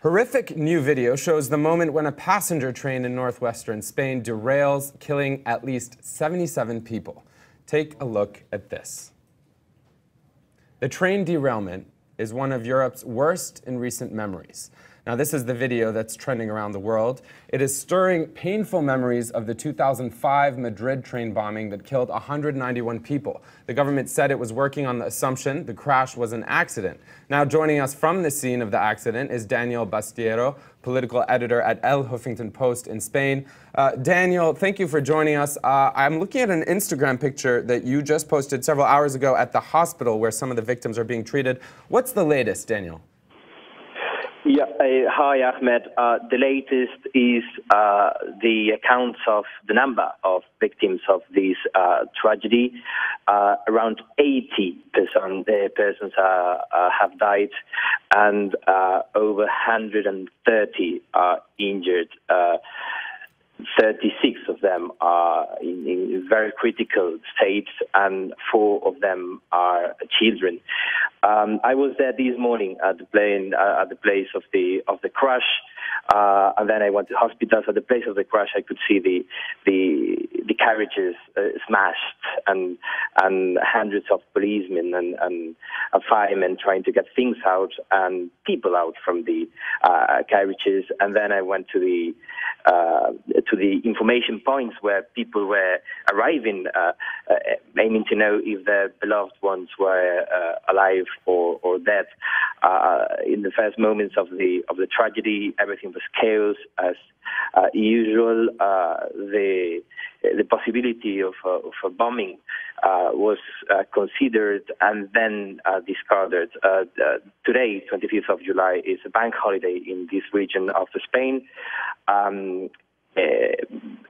Horrific new video shows the moment when a passenger train in northwestern Spain derails, killing at least 77 people. Take a look at this. The train derailment is one of Europe's worst in recent memories. Now, this is the video that's trending around the world. It is stirring painful memories of the 2005 Madrid train bombing that killed 191 people. The government said it was working on the assumption the crash was an accident. Now, joining us from the scene of the accident is Daniel Bastiero, political editor at El HuffPost in Spain. Daniel, thank you for joining us. I'm looking at an Instagram picture that you just posted several hours ago at the hospital where some of the victims are being treated. What's the latest, Daniel? Yeah, hi Ahmed. The latest is the accounts of the number of victims of this tragedy. Around 80 persons have died, and over 130 are injured. 36 of them are in very critical states, and 4 of them are children. I was there this morning at the place of the crash, and then I went to hospitals. At the place of the crash, I could see the carriages smashed, and hundreds of policemen and firemen trying to get things out and people out from the carriages. And then I went to the information points where people were arriving, aiming to know if their beloved ones were alive or dead. In the first moments of the tragedy, everything was chaos as usual. The possibility of a bombing was considered and then discarded. Today, 25th of July, is a bank holiday in this region of Spain.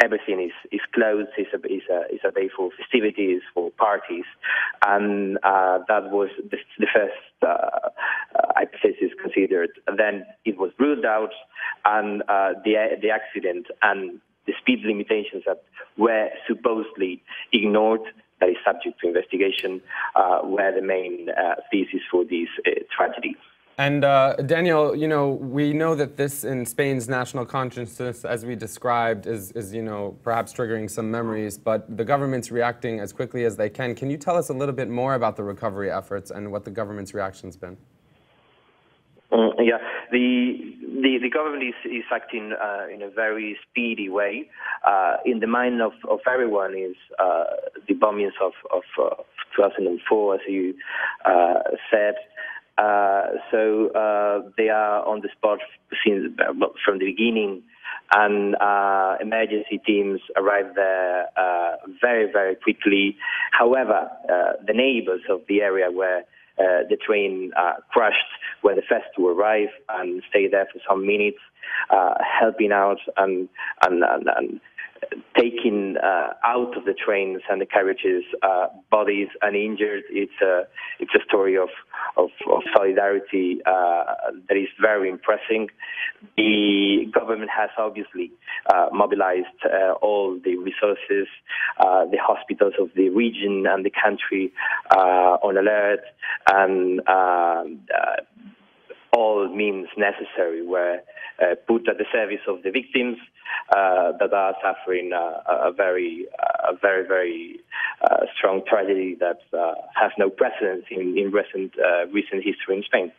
Everything is closed. It's a day for festivities, for parties, and that was the first hypothesis considered. Then it was ruled out, and the accident and the speed limitations that were supposedly ignored, that is subject to investigation, were the main thesis for this tragedy. And Daniel, you know, we know that this in Spain's national consciousness, as we described, is you know, perhaps triggering some memories, but the government's reacting as quickly as they can. Can you tell us a little bit more about the recovery efforts and what the government's reaction's been? Yeah, the government is acting in a very speedy way. In the mind of everyone is the bombings of 2004, as you said. So they are on the spot from the beginning, and emergency teams arrived there very, very quickly. However, the neighbors of the area where the train crashed were the first to arrive and stay there for some minutes, helping out and taking out of the trains and the carriages bodies and injured. It's a story of solidarity that is very impressive. The government has obviously mobilized all the resources, the hospitals of the region and the country on alert, and all means necessary were put at the service of the victims that are suffering a very strong tragedy that has no precedent in recent history in Spain.